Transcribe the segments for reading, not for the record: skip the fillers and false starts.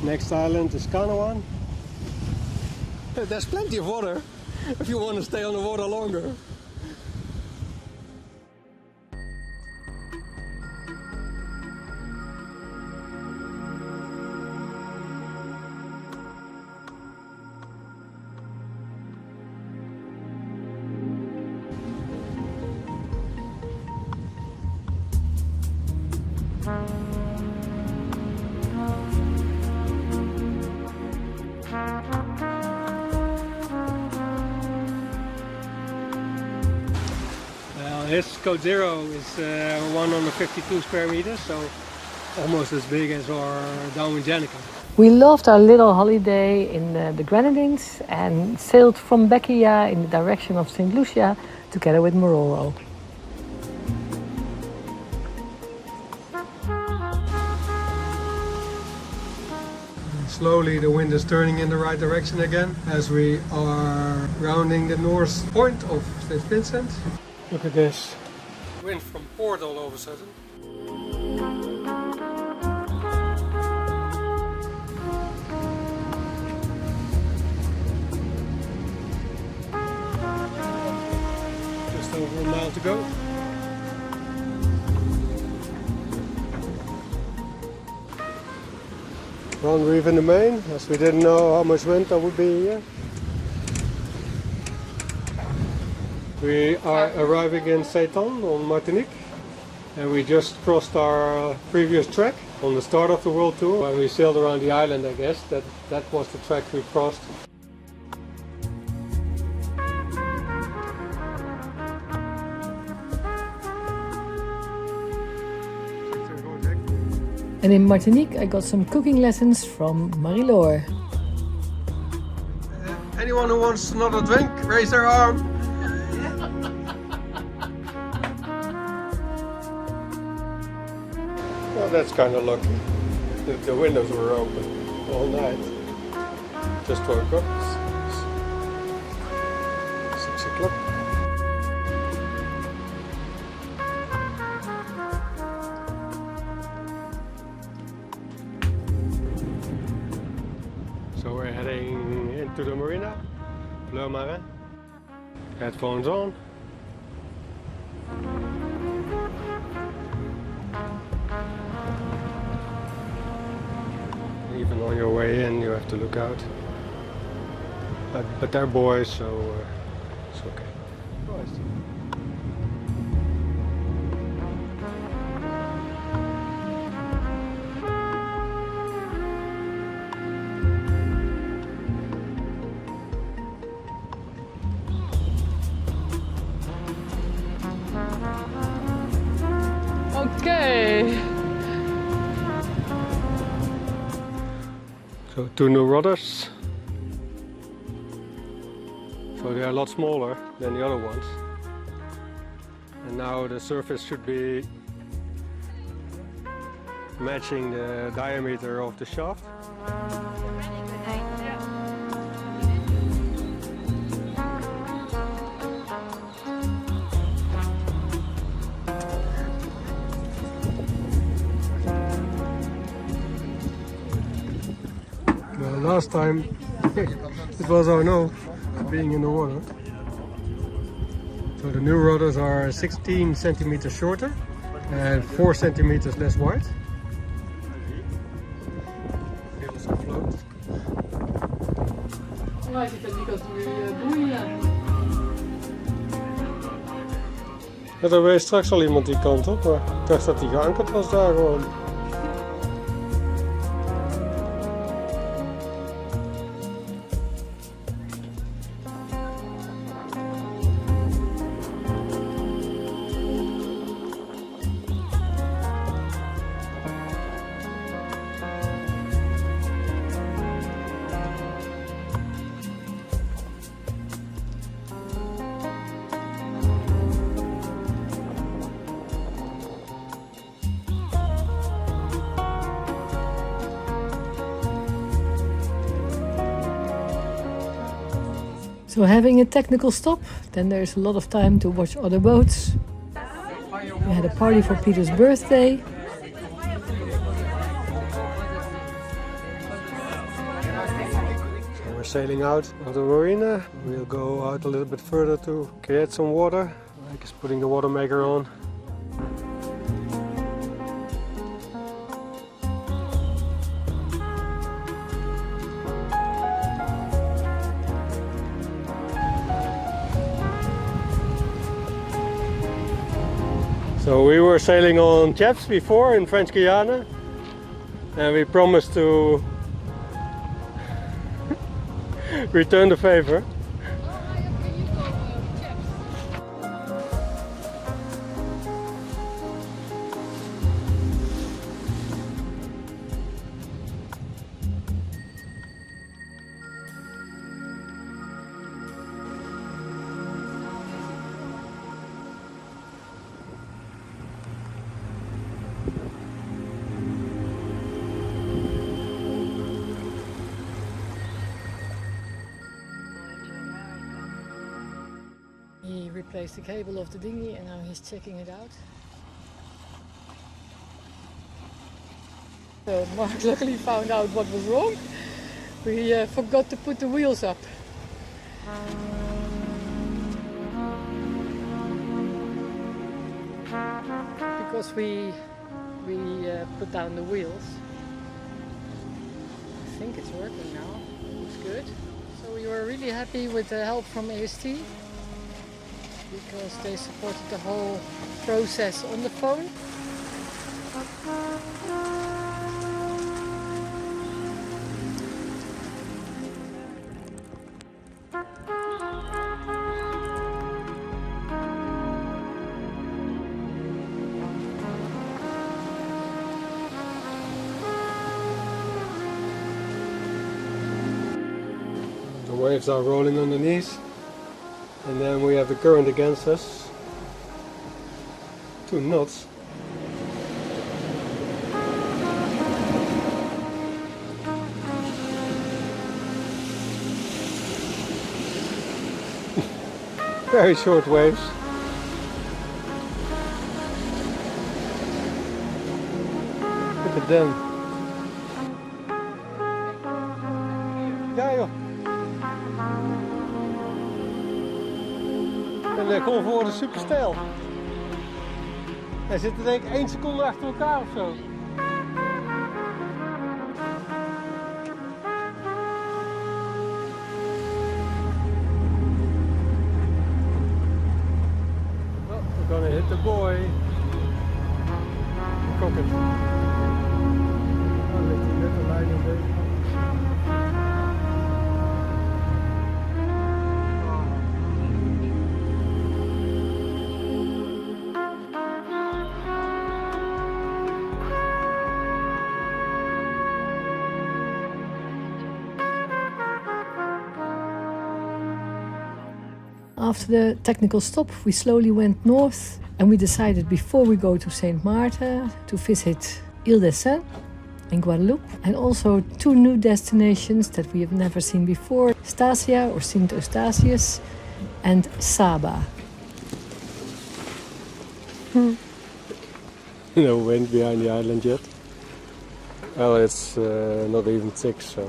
Next island is Kanawan. There's plenty of water if you want to stay on the water longer. This Code Zero is 152 square meters, so almost as big as our Down Janica. We loved our little holiday in the Grenadines and sailed from Bekia in the direction of St Lucia together with Mororo. Slowly the wind is turning in the right direction again as we are rounding the north point of St Vincent. Look at this. Wind from port all of a sudden. Just over a mile to go. One reef in the main, as we didn't know how much wind there would be here. We are arriving in Satan on Martinique, and we just crossed our previous track on the start of the world tour. When we sailed around the island, I guess, that was the track we crossed. And in Martinique I got some cooking lessons from Marie-Laure. Anyone who wants another drink, raise their arm. Well, that's kind of lucky. The windows were open all night. Just woke up. 6 o'clock. So we're heading into the marina, Bleu Marin. Headphones on. Even on your way in, you have to look out. But they're boys, so it's okay. Boys. Okay. So 2 new rudders. So they are a lot smaller than the other ones. And now the surface should be matching the diameter of the shaft. Last time it was our no being in the water. So the new rudders are 16 centimeters shorter and 4 centimeters less wide. They also float. Ja, er wees straks al iemand die kant op, maar ik dacht dat hij geankerd was daar gewoon. So having a technical stop, then there's a lot of time to watch other boats. We had a party for Peter's birthday. We're sailing out of the marina. We'll go out a little bit further to create some water. Mike is putting the water maker on. So we were sailing on Chaps before in French Guiana, and we promised to return the favor. He replaced the cable of the dinghy and now he's checking it out. So Mark luckily found out what was wrong. We forgot to put the wheels up. Because we put down the wheels. I think it's working now. Looks good. So we were really happy with the help from AST, because they supported the whole process on the phone. The waves are rolling underneath. And then we have the current against us. 2 knots. Very short waves. Look at them. Ja joh. En de golven worden super stijl. Hij zit er denk ik 1 seconde achter elkaar of zo. Well, we're gonna hit the buoy. Cock it. Oh, ligt hier net een lijn in deze. After the technical stop, we slowly went north and we decided before we go to St Martin to visit Ile de Saint in Guadeloupe, and also 2 new destinations that we have never seen before, Stasia or St Eustatius and Saba. No wind behind the island yet. Well, it's not even 6, so...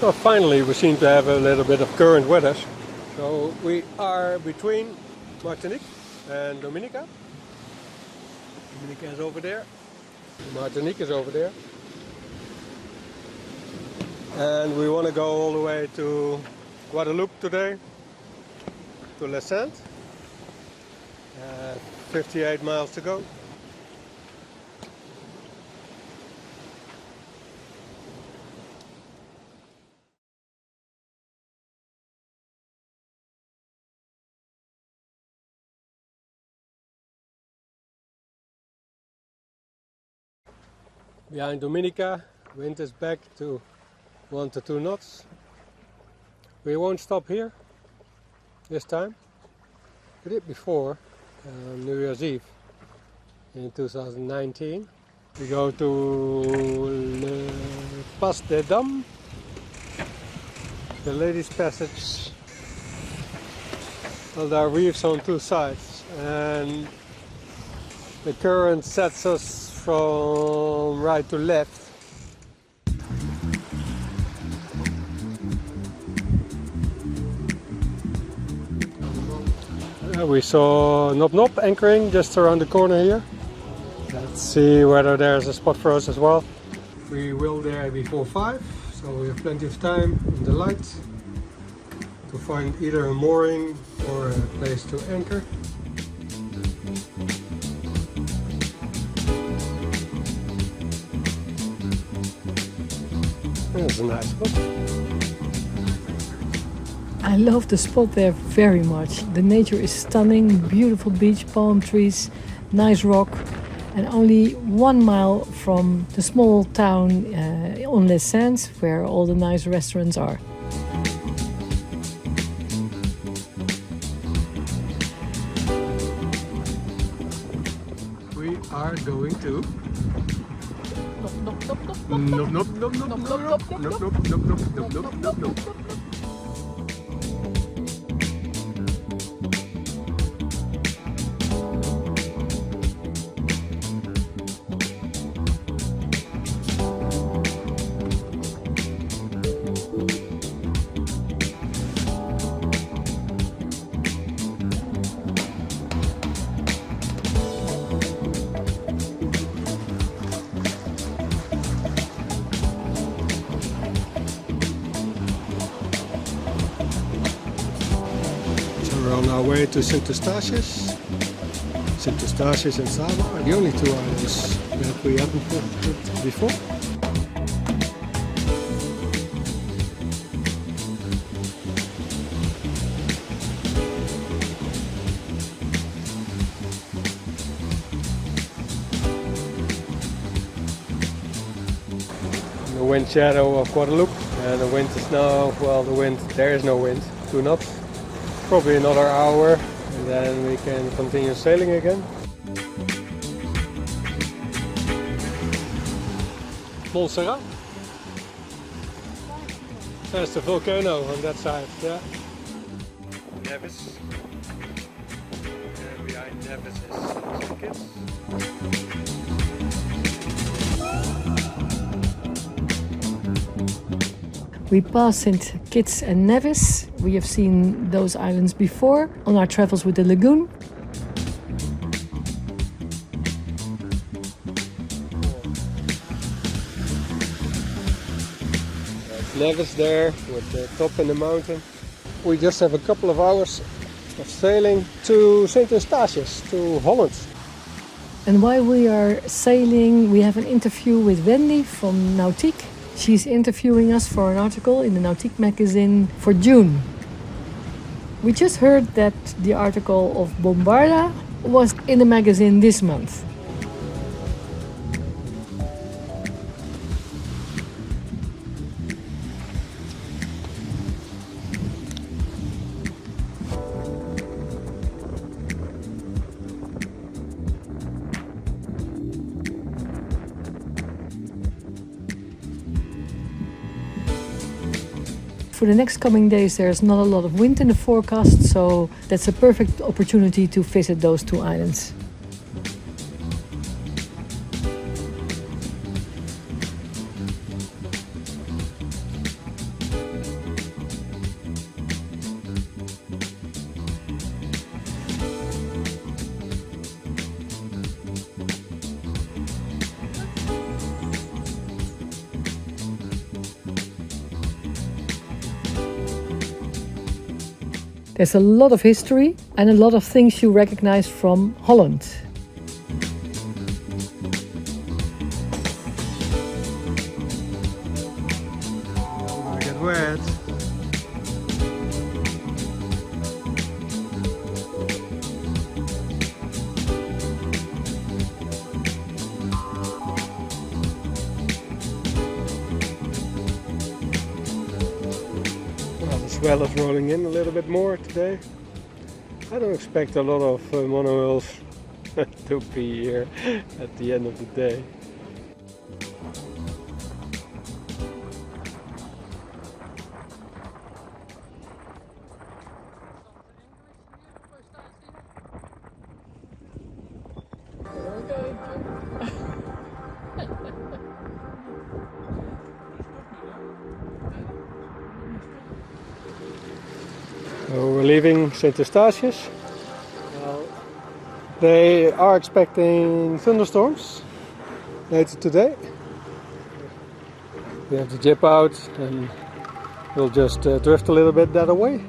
Well, finally we seem to have a little bit of current with us. So we are between Martinique and Dominica. Dominica is over there. Martinique is over there. And we want to go all the way to Guadeloupe today. To Les Saintes. 58 miles to go. Behind Dominica, wind is back to 1 to 2 knots. We won't stop here this time. We did before New Year's Eve in 2019. We go to Le Pas des Dames, the Ladies' Passage. Well, there are reefs on 2 sides, and the current sets us from right to left, Yeah, we saw Nop Nop anchoring just around the corner here. Let's see whether there's a spot for us as well. We will there before 5, so we have plenty of time in the light to find either a mooring or a place to anchor. That's a nice spot. I love the spot there very much. The nature is stunning, beautiful beach, palm trees, nice rock, and only 1 mile from the small town on Les Sands where all the nice restaurants are. We are going to Nop Nop Nop Nop Nop Nop Nop Nop Nop Nop Nop Nop. We're on our way to St Eustatius. St Eustatius and Saba are the only 2 islands that we haven't visited before. The wind shadow of Guadeloupe, and the wind is now, well, there is no wind, 2 knots. Probably another hour, and then we can continue sailing again. Montserrat? There's the volcano on that side, yeah. Nevis. And behind Nevis is St Kitts. We passed St Kitts and Nevis. We have seen those islands before on our travels with the lagoon. Nevis there with the top in the mountain. We just have a couple of hours of sailing to St Eustatius, to Holland. And while we are sailing, we have an interview with Wendy from Nautique. She's interviewing us for an article in the Nautique magazine for June. We just heard that the article of Bombarda was in the magazine this month. For the next coming days, there's not a lot of wind in the forecast, so that's a perfect opportunity to visit those 2 islands. There's a lot of history and a lot of things you recognize from Holland. I get wet. The swell is rolling in a little bit more today. I don't expect a lot of monohulls to be here at the end of the day. So we're leaving St Eustatius They are expecting thunderstorms later today. We have to jib out and we'll just drift a little bit that way.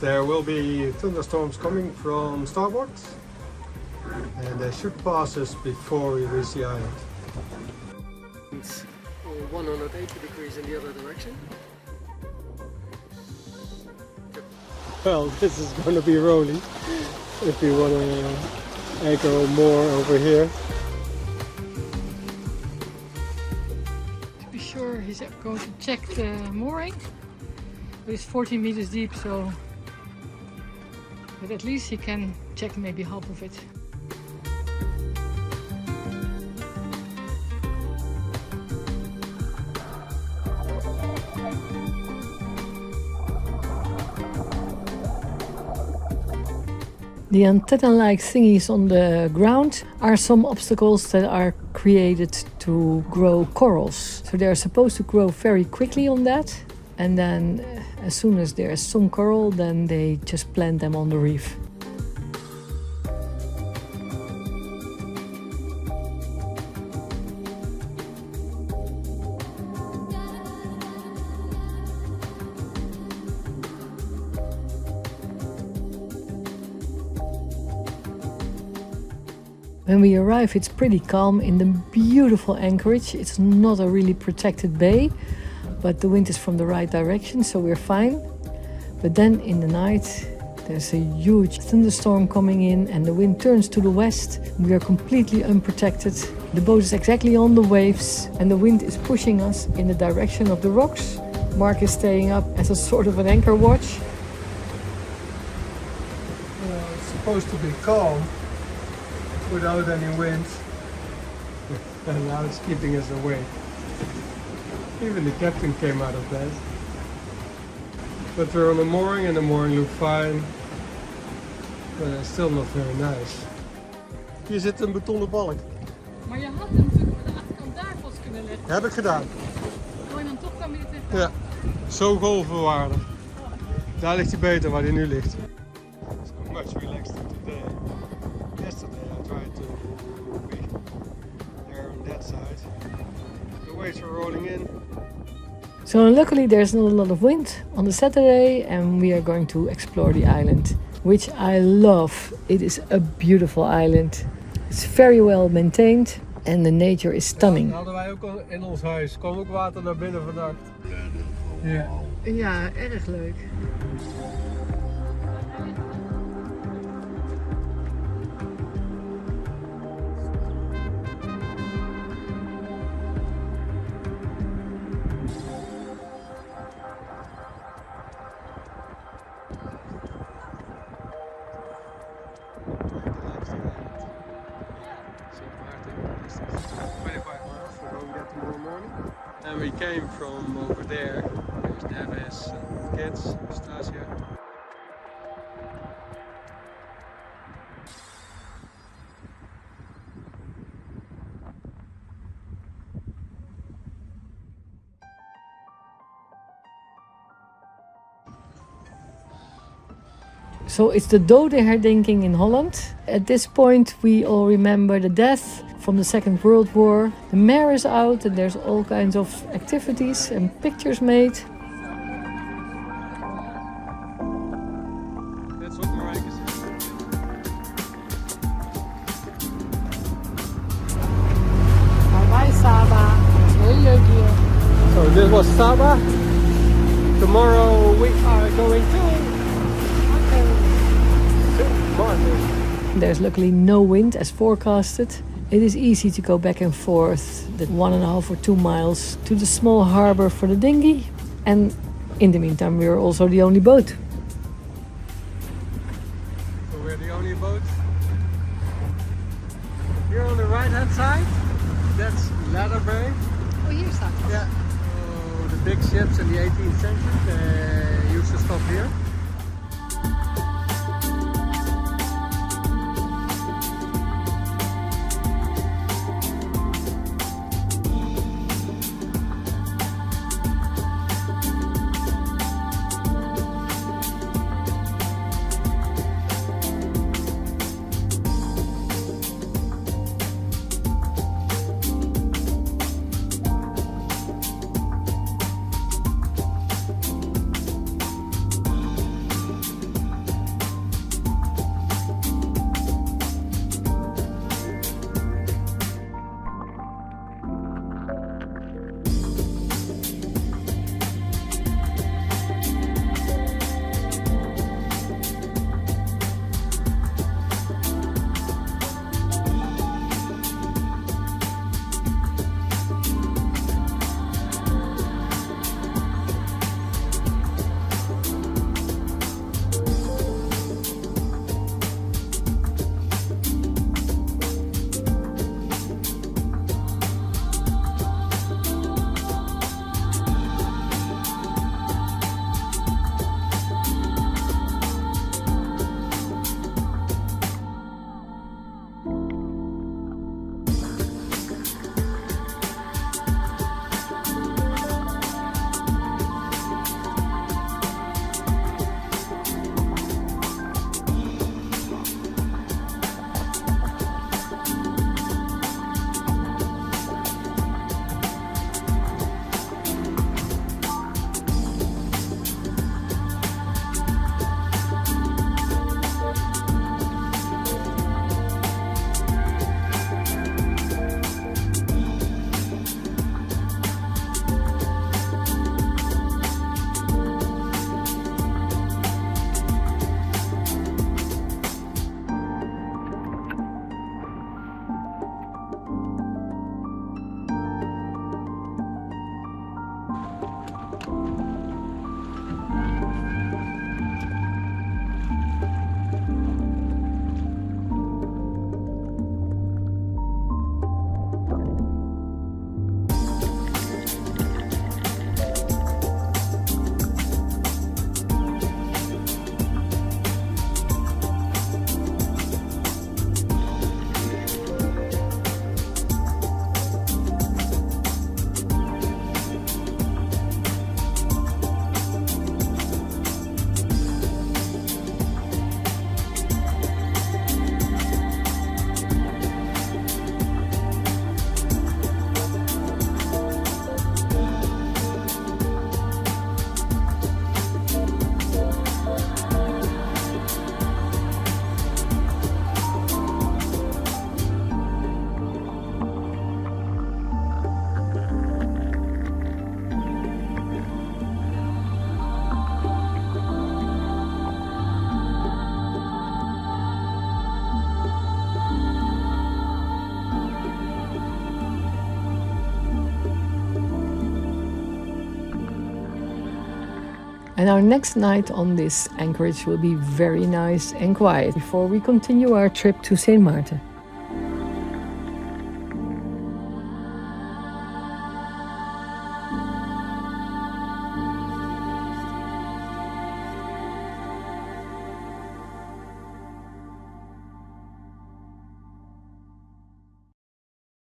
There will be thunderstorms coming from starboard and they should pass us before we reach the island. It's 180 degrees in the other direction. Well, this is going to be rolling if we want to anchor or more over here. To be sure, he's going to check the mooring. It's 14 meters deep, so but at least he can check maybe half of it. The antenna-like thingies on the ground are some obstacles that are created to grow corals. So they are supposed to grow very quickly on that, and then as soon as there's some coral, then they just plant them on the reef. When we arrive, it's pretty calm in the beautiful anchorage. It's not a really protected bay, but the wind is from the right direction, so we're fine. But then in the night, there's a huge thunderstorm coming in and the wind turns to the west. We are completely unprotected. The boat is exactly on the waves and the wind is pushing us in the direction of the rocks. Mark is staying up as a sort of an anchor watch. It's supposed to be calm without any wind, and now it's keeping us awake. Even the captain came out of bed. But we're on the mooring and the mooring looked fine, but it's still not very nice. Hier zit een betonnen balk. Maar je had hem natuurlijk aan de achterkant daar vast kunnen leggen. Heb ik gedaan. Gooi je dan toch dan weer tegen? Ja, zo golvenwaardig. Daar ligt hij beter waar hij nu ligt. So much relaxed today. Yesterday I tried to be there on that side. The waves were rolling in. So luckily there's not a lot of wind on the Saturday and we are going to explore the island, which I love. It is a beautiful island. It's very well maintained and the nature is stunning. Ja, dat hadden wij ook al in ons huis. Kwam ook water naar binnen vannacht. Ja. Ja, erg leuk. And we came from over there. There's Neves and kids, Eustatius. So it's the dodenherdenking in Holland. At this point we all remember the death from the Second World War. The mayor is out and there's all kinds of activities and pictures made. That's what Martinique is. Bye bye Saba. Het is heel leuk hier. So this was Saba. Tomorrow we are going to Martin. There's luckily no wind as forecasted. It is easy to go back and forth the 1.5 or 2 miles to the small harbor for the dinghy. And in the meantime, we're also the only boat. So we're the only boat. Here on the right hand side, that's Ladder Bay. Oh, here's Santos. Yeah. So the big ships in the 18th century, they used to stop here. And our next night on this anchorage will be very nice and quiet before we continue our trip to St. Maarten.